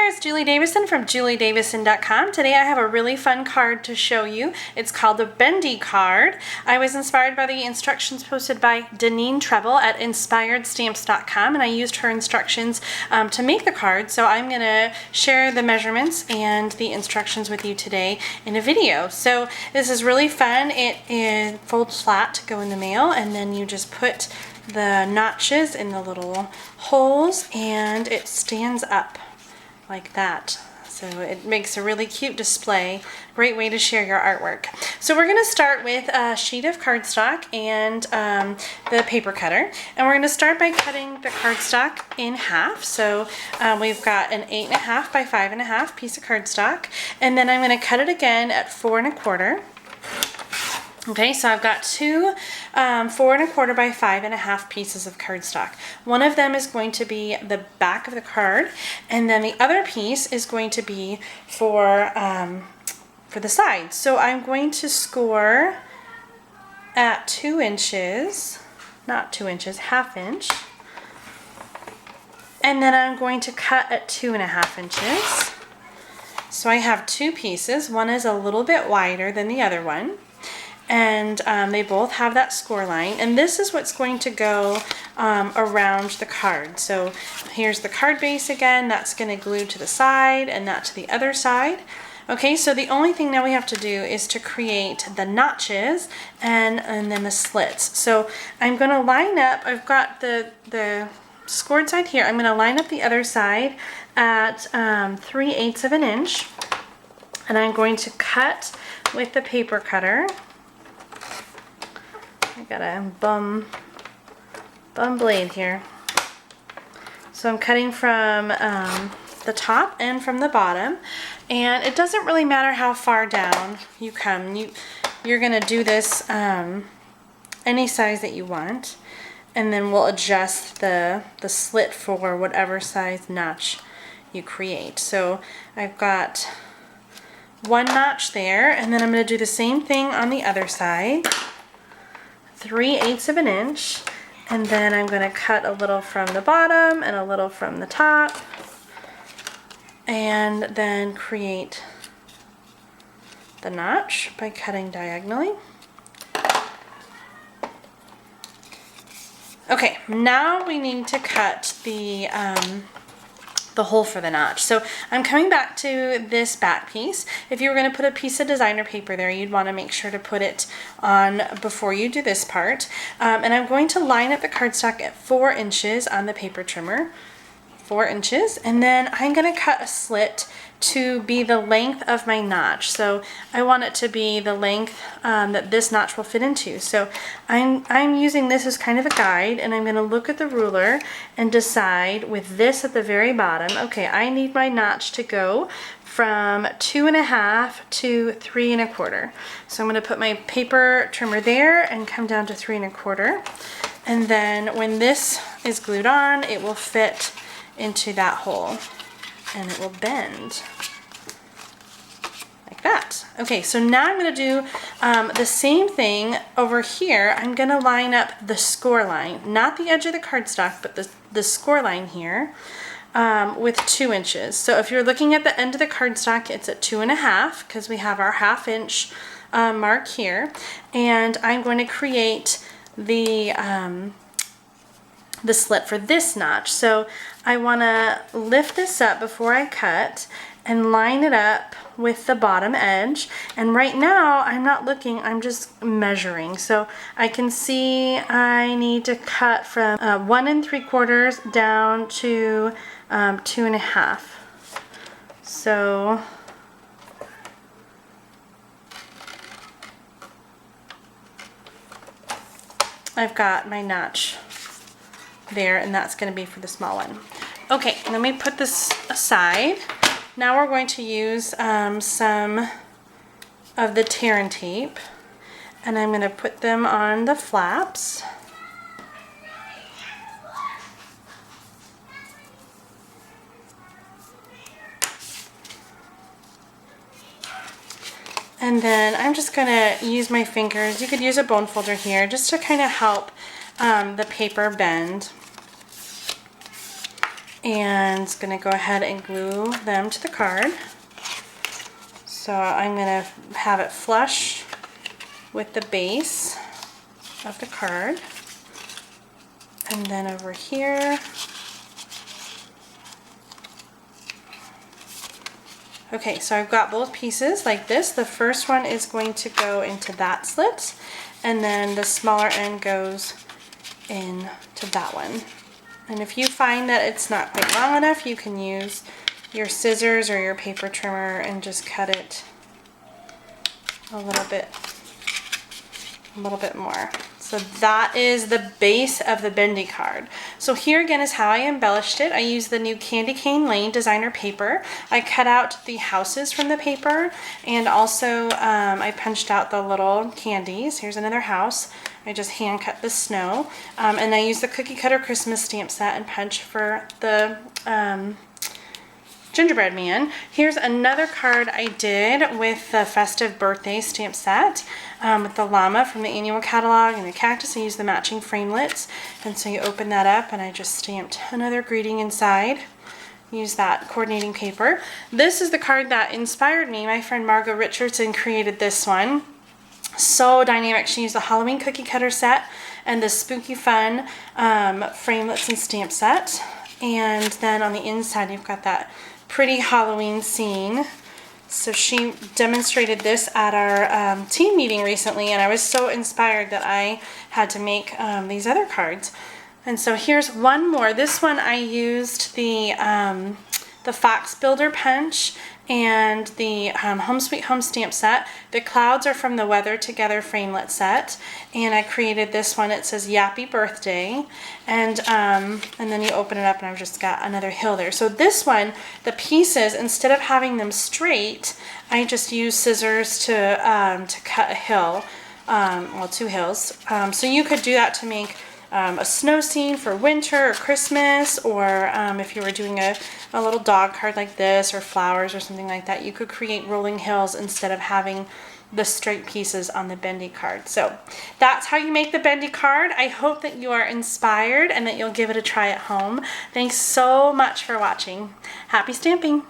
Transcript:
there, it's Julie Davison from juliedavison.com. Today I have a really fun card to show you. It's called the Bendy Card. I was inspired by the instructions posted by Deneen Treble at inspiredstamps.com, and I used her instructions to make the card, so I'm going to share the measurements and the instructions with you today in a video. So this is really fun. It folds flat to go in the mail, and then you just put the notches in the little holes and it stands up like that. So it makes a really cute display. Great way to share your artwork. So we're going to start with a sheet of cardstock and the paper cutter. And we're going to start by cutting the cardstock in half. So we've got an 8.5 by 5.5 piece of cardstock. And then I'm going to cut it again at 4 1/4. Okay, so I've got two 4 1/4 by 5.5 pieces of cardstock. One of them is going to be the back of the card, and then the other piece is going to be for the sides. So I'm going to score at 2 inches, not 2 inches, 1/2 inch, and then I'm going to cut at 2.5 inches. So I have two pieces. One is a little bit wider than the other one. And they both have that score line, and this is what's going to go around the card. So here's the card base again. That's going to glue to the side and that to the other side. Okay, so the only thing now we have to do is to create the notches and then the slits. So I'm going to line up, I've got the scored side here. I'm going to line up the other side at 3/8 of an inch, and I'm going to cut with the paper cutter. I got a bum blade here. So I'm cutting from the top and from the bottom, and it doesn't really matter how far down you come. You're gonna do this any size that you want, and then we'll adjust the slit for whatever size notch you create. So I've got one notch there, and then I'm gonna do the same thing on the other side. 3/8 of an inch, and then I'm going to cut a little from the bottom and a little from the top, and then create the notch by cutting diagonally. Okay, now we need to cut the hole for the notch. So I'm coming back to this back piece. If you were going to put a piece of designer paper there, you'd want to make sure to put it on before you do this part. And I'm going to line up the cardstock at 4 inches on the paper trimmer. 4 inches, and then I'm going to cut a slit to be the length of my notch. So I want it to be the length that this notch will fit into. So I'm using this as kind of a guide, and I'm going to look at the ruler and decide with this at the very bottom, okay, I need my notch to go from 2.5 to 3 1/4. So I'm going to put my paper trimmer there and come down to 3 1/4. And then when this is glued on, it will fit into that hole, and it will bend like that. Okay, so now I'm going to do the same thing over here. I'm going to line up the score line, not the edge of the cardstock, but the score line here with 2 inches. So if you're looking at the end of the cardstock, it's at 2.5 because we have our 1/2 inch mark here, and I'm going to create the slit for this notch. So I want to lift this up before I cut and line it up with the bottom edge. And right now I'm not looking, I'm just measuring. So I can see I need to cut from 1 3/4 down to 2.5. So I've got my notch there, and that's going to be for the small one. Okay, let me put this aside. Now we're going to use some of the tear and tape, and I'm going to put them on the flaps. And then I'm just going to use my fingers. You could use a bone folder here just to kind of help the paper bend. and going to go ahead and glue them to the card. So I'm going to have it flush with the base of the card. And then over here, okay, so I've got both pieces like this. The first one is going to go into that slit, and then the smaller end goes into that one. And if you find that it's not quite long enough, you can use your scissors or your paper trimmer and just cut it a little bit more. So that is the base of the Bendy card. So here again is how I embellished it. I used the new Candy Cane Lane designer paper. I cut out the houses from the paper, and also I punched out the little candies. Here's another house. I just hand cut the snow, and I used the cookie cutter Christmas stamp set and punch for the gingerbread man. Here's another card I did with the festive birthday stamp set with the llama from the annual catalog and the cactus. I used the matching framelits, and so you open that up and I just stamped another greeting inside. Use that coordinating paper. This is the card that inspired me. My friend Margot Richardson created this one. So dynamic. She used the Halloween cookie cutter set and the spooky fun framelits and stamp set. And then on the inside you've got that pretty Halloween scene. So she demonstrated this at our team meeting recently, and I was so inspired that I had to make these other cards. And so here's one more. This one I used the Fox Builder punch and the Home Sweet Home stamp set. The clouds are from the Weather Together framelit set, and I created this one. It says Yappy Birthday, and then you open it up and I've just got another hill there. So this one, the pieces, instead of having them straight, I just used scissors to cut a hill, well, two hills. So you could do that to make a snow scene for winter or Christmas, or if you were doing a little dog card like this, or flowers or something like that, you could create rolling hills instead of having the straight pieces on the Bendy card. So that's how you make the Bendy card. I hope that you are inspired and that you'll give it a try at home. Thanks so much for watching. Happy stamping!